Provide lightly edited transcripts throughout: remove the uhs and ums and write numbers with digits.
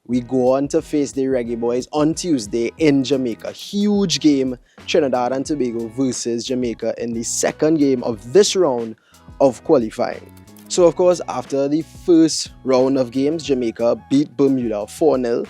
we go on to face the Reggae Boys on Tuesday in Jamaica. Huge game, Trinidad and Tobago versus Jamaica in the second game of this round of qualifying. So of course, after the first round of games, Jamaica beat Bermuda 4-0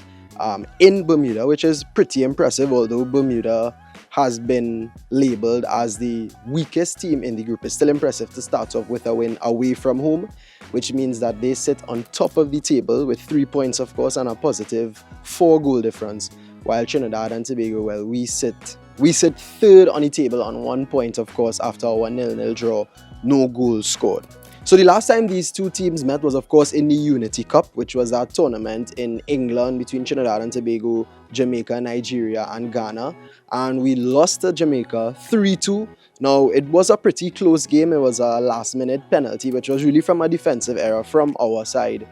in Bermuda, which is pretty impressive, although Bermuda has been labelled as the weakest team in the group. It's still impressive to start off with a win away from home, which means that they sit on top of the table with 3 points, of course, and a positive 4-goal difference, while Trinidad and Tobago, well, we sit third on the table on 1 point, of course, after our 0-0 draw, no goals scored. So the last time these two teams met was, of course, in the Unity Cup, which was that tournament in England between Trinidad and Tobago, Jamaica, Nigeria, and Ghana. And we lost to Jamaica 3-2. Now, it was a pretty close game. It was a last-minute penalty, which was really from a defensive error from our side,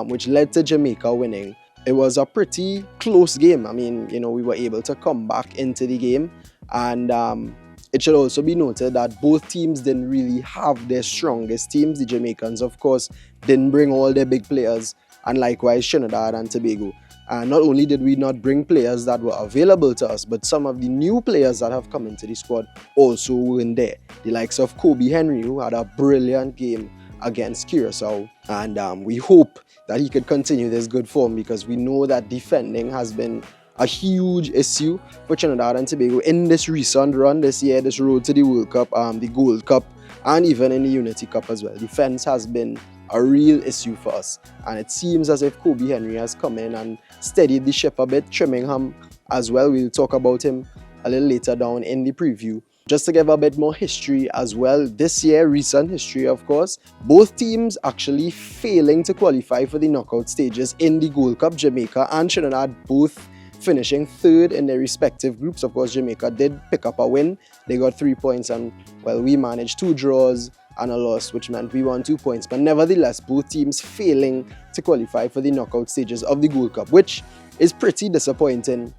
which led to Jamaica winning. It was a pretty close game. I mean, we were able to come back into the game, and it should also be noted that both teams didn't really have their strongest teams. The Jamaicans, of course, didn't bring all their big players, and likewise Trinidad and Tobago. And not only did we not bring players that were available to us, but some of the new players that have come into the squad also weren't there. The likes of Kobe Henry, who had a brilliant game against Curacao, and we hope that he could continue this good form, because we know that defending has been a huge issue for Trinidad and Tobago in this recent run this year, this road to the World Cup, the Gold Cup, and even in the Unity Cup as well. Defense has been a real issue for us, and it seems as if Kobe Henry has come in and steadied the ship a bit. Trimmingham as well, we'll talk about him a little later down in the preview. Just to give a bit more history as well, this year, recent history of course, both teams actually failing to qualify for the knockout stages in the Gold Cup. Jamaica and Trinidad both finishing third in their respective groups. Of course, Jamaica did pick up a win. They got 3 points, and well, we managed 2 draws and a loss, which meant we won 2 points. But nevertheless, both teams failing to qualify for the knockout stages of the Gold Cup, which is pretty disappointing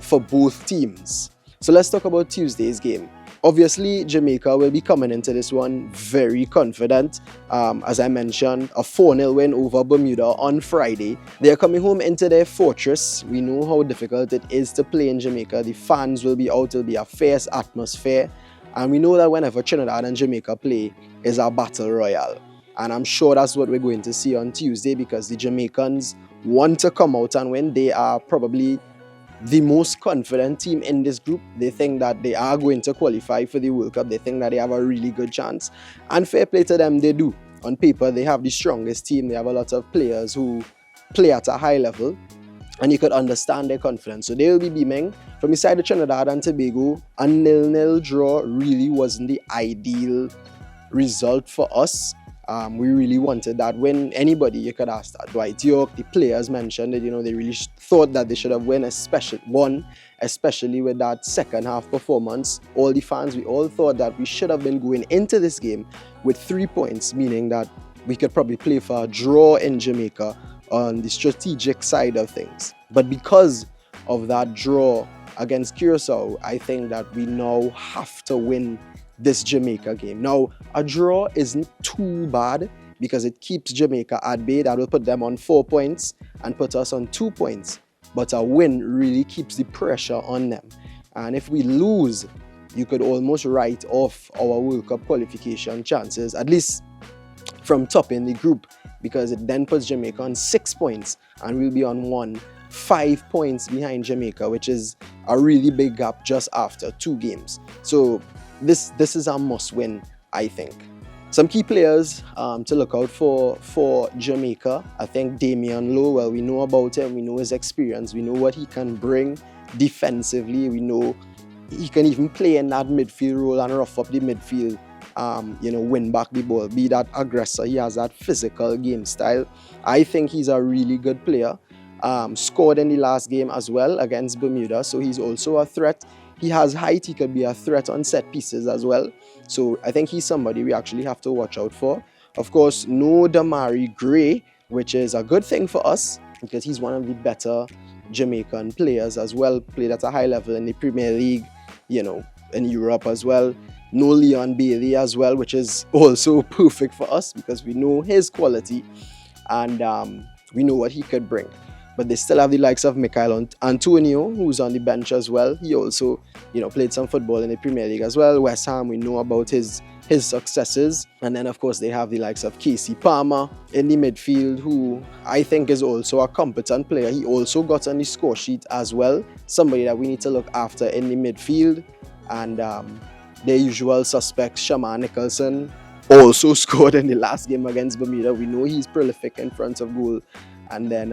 for both teams. So let's talk about Tuesday's game. Obviously, Jamaica will be coming into this one very confident. As I mentioned, a 4-0 win over Bermuda on Friday. They are coming home into their fortress. We know how difficult it is to play in Jamaica. The fans will be out. It will be a fierce atmosphere. And we know that whenever Trinidad and Jamaica play, is a battle royale. And I'm sure that's what we're going to see on Tuesday, because the Jamaicans want to come out and win. They are probably the most confident team in this group. They think that they are going to qualify for the World Cup. They think that they have a really good chance, and fair play to them, they do. On paper, they have the strongest team. They have a lot of players who play at a high level, and you could understand their confidence. So they will be beaming. From the side of Trinidad and Tobago, a 0-0 draw really wasn't the ideal result for us. We really wanted that win. Anybody, you could ask that. Dwight York, the players mentioned it, they really thought that they should have won, especially with that second half performance. All the fans, we all thought that we should have been going into this game with 3 points, meaning that we could probably play for a draw in Jamaica on the strategic side of things. But because of that draw against Curacao, I think that we now have to win this Jamaica game. Now, a draw isn't too bad because it keeps Jamaica at bay. That will put them on 4 points and put us on 2 points. But a win really keeps the pressure on them. And if we lose, you could almost write off our World Cup qualification chances, at least from top in the group, because it then puts Jamaica on 6 points and we'll be on 5 points behind Jamaica, which is a really big gap just after 2 games. So this is a must-win, I think. Some key players to look out for Jamaica. I think Damian Lowe, well, we know about him, we know his experience, we know what he can bring defensively, we know he can even play in that midfield role and rough up the midfield, win back the ball, be that aggressor. He has that physical game style. I think he's a really good player. Scored in the last game as well against Bermuda, so he's also a threat. He has height, he could be a threat on set pieces as well. So I think he's somebody we actually have to watch out for. Of course, no Damari Gray, which is a good thing for us because he's one of the better Jamaican players as well, played at a high level in the Premier League, in Europe as well. No Leon Bailey as well, which is also perfect for us because we know his quality and we know what he could bring. but they still have the likes of Michael Antonio, who's on the bench as well. He also, played some football in the Premier League as well. West Ham, we know about his successes. And then, of course, they have the likes of Casey Palmer in the midfield, who I think is also a competent player. He also got on the score sheet as well. Somebody that we need to look after in the midfield. And their usual suspects, Shaman Nicholson, also scored in the last game against Bermuda. We know he's prolific in front of goal. And then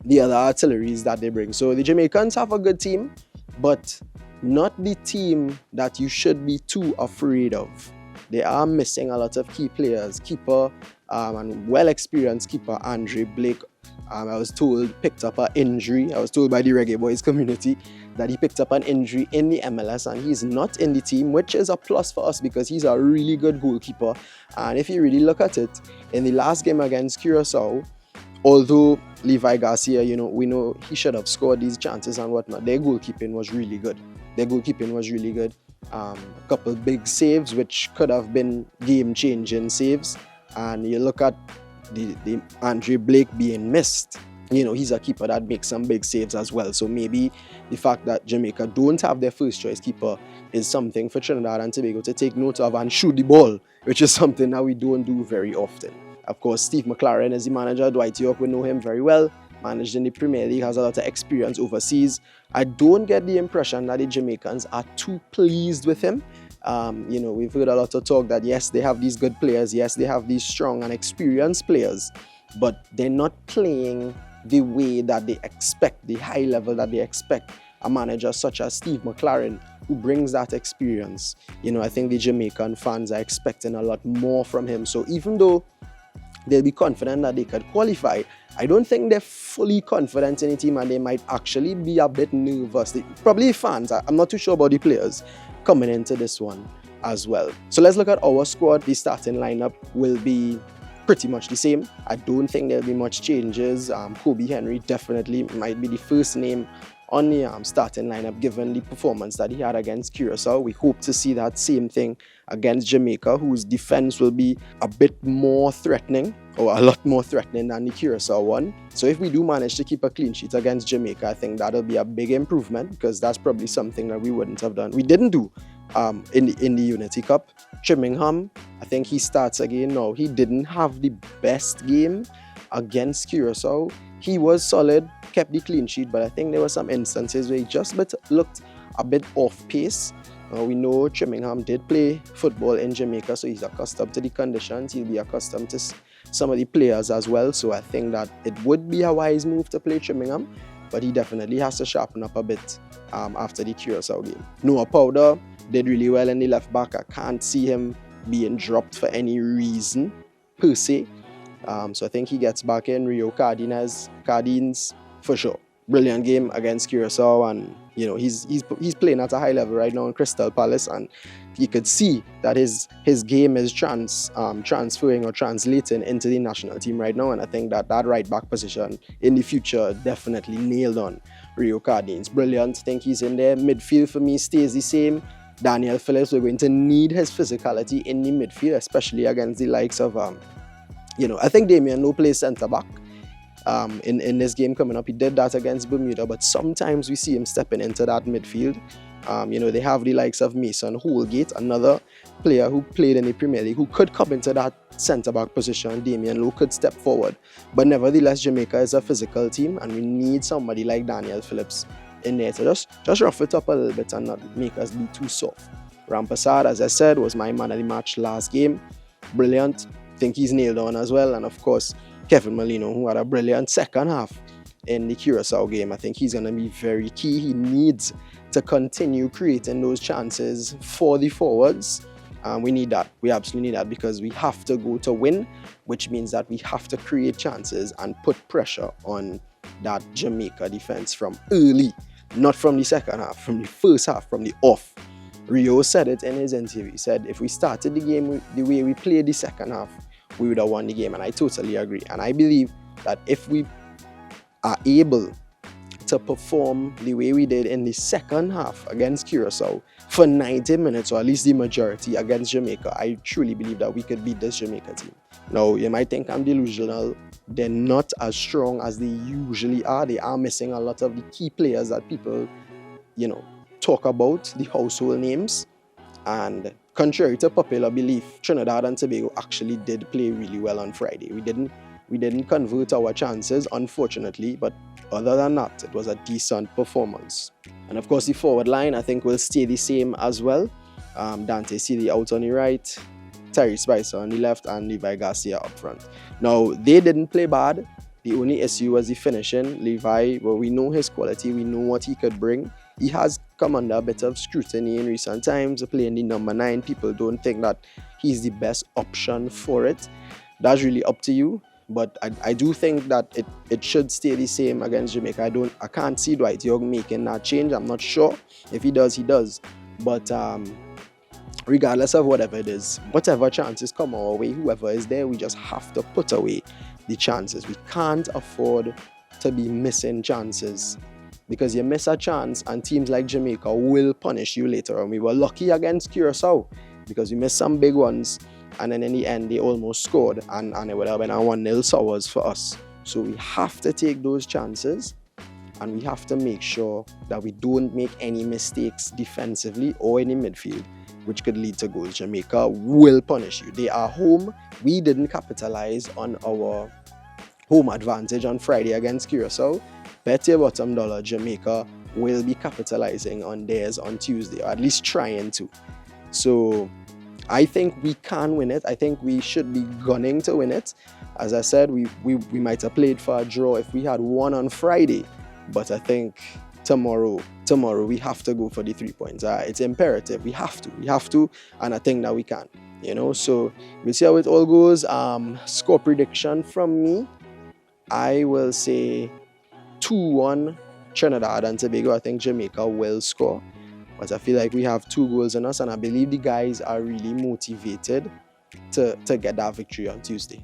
the other artilleries that they bring. So the Jamaicans have a good team, but not the team that you should be too afraid of. They are missing a lot of key players. Keeper and well-experienced keeper Andre Blake, I was told, picked up an injury. I was told by the Reggae Boys community that he picked up an injury in the MLS and he's not in the team, which is a plus for us because he's a really good goalkeeper. And if you really look at it, in the last game against Curacao, although Levi Garcia, we know he should have scored these chances and whatnot, their goalkeeping was really good. A couple big saves, which could have been game-changing saves. And you look at the Andre Blake being missed. He's a keeper that makes some big saves as well. So maybe the fact that Jamaica don't have their first choice keeper is something for Trinidad and Tobago to take note of and shoot the ball, which is something that we don't do very often. Of course, Steve McLaren is the manager. Dwight York, we know him very well. Managed in the Premier League, has a lot of experience overseas. I don't get the impression that the Jamaicans are too pleased with him. We've heard a lot of talk that yes, they have these good players, yes, they have these strong and experienced players, but they're not playing the way that they expect, the high level that they expect a manager such as Steve McLaren, who brings that experience. I think the Jamaican fans are expecting a lot more from him. So even though they'll be confident that they could qualify, I don't think they're fully confident in the team and they might actually be a bit nervous. Probably fans, I'm not too sure about the players coming into this one as well. So let's look at our squad. The starting lineup will be pretty much the same. I don't think there'll be much changes. Kobe Henry definitely might be the first name on the starting lineup given the performance that he had against Curacao. We hope to see that same thing against Jamaica, whose defense will be a bit more threatening, or a lot more threatening than the Curacao one. So if we do manage to keep a clean sheet against Jamaica, I think that'll be a big improvement because that's probably something that we wouldn't have done. We didn't do in the Unity Cup. Trimmingham, I think he starts again now. He didn't have the best game against Curacao. He was solid, kept the clean sheet, but I think there were some instances where he just looked a bit off pace. We know Trimmingham did play football in Jamaica, so he's accustomed to the conditions. He'll be accustomed to some of the players as well. So I think that it would be a wise move to play Trimmingham, but he definitely has to sharpen up a bit after the Curacao game. Noah Powder did really well in the left back. I can't see him being dropped for any reason per se. So I think he gets back in. Rio Cardines for sure. Brilliant game against Curacao, and he's playing at a high level right now in Crystal Palace, and you could see that his game is transferring or translating into the national team right now, and I think that right back position in the future definitely nailed on Rio Cardines. Brilliant. I think he's in there. Midfield for me stays the same. Daniel Phillips, we're going to need his physicality in the midfield, especially against the likes of I think Damien Lowe plays centre back in this game coming up. He did that against Bermuda, but sometimes we see him stepping into that midfield. They have the likes of Mason Holgate, another player who played in the Premier League, who could come into that centre back position. Damien Lowe could step forward, but nevertheless, Jamaica is a physical team, and we need somebody like Daniel Phillips in there to just rough it up a little bit and not make us be too soft. Rampasad, as I said, was my man of the match last game. Brilliant. I think he's nailed on as well. And of course, Kevin Molino, who had a brilliant second half in the Curacao game. I think he's going to be very key. He needs to continue creating those chances for the forwards. We need that. We absolutely need that because we have to go to win, which means that we have to create chances and put pressure on that Jamaica defense from early, not from the second half, from the first half, from the off. Rio said it in his interview. He said if we started the game the way we played the second half, we would have won the game, and I totally agree. And I believe that if we are able to perform the way we did in the second half against Curacao for 90 minutes, or at least the majority against Jamaica, I truly believe that we could beat this Jamaica team. Now, you might think I'm delusional. They're not as strong as they usually are. They are missing a lot of the key players that people, you know, talk about, the household names. And contrary to popular belief, Trinidad and Tobago actually did play really well on Friday. We didn't convert our chances, unfortunately, but other than that, it was a decent performance. And of course, the forward line, I think, will stay the same as well. Dante Seeley out on the right, Terry Spicer on the left, and Levi Garcia up front. Now, they didn't play bad. The only issue was the finishing. Levi, well, we know his quality, we know what he could bring. He has come under a bit of scrutiny in recent times, playing the number 9. People don't think that he's the best option for it. That's really up to you. But I do think that it should stay the same against Jamaica. I can't see Dwight Young making that change. I'm not sure. If he does, he does. But regardless of whatever it is, whatever chances come our way, whoever is there, we just have to put away the chances. We can't afford to be missing chances, because you miss a chance and teams like Jamaica will punish you later on. We were lucky against Curacao because we missed some big ones, and then in the end they almost scored, and it would have been a 1-0 sours for us. So we have to take those chances, and we have to make sure that we don't make any mistakes defensively or in the midfield, which could lead to goals. Jamaica will punish you. They are home. We didn't capitalize on our home advantage on Friday against Curacao. Bet your bottom dollar Jamaica will be capitalizing on theirs on Tuesday, or at least trying to. So I think we can win it. I think we should be gunning to win it. As I said, we might have played for a draw if we had won on Friday, but I think tomorrow we have to go for the 3 points. It's imperative. We have to, and I think that we can. So we'll see how it all goes. Score prediction from me, I will say 2-1 Trinidad and Tobago. I think Jamaica will score, but I feel like we have 2 goals in us, and I believe the guys are really motivated to get that victory on Tuesday.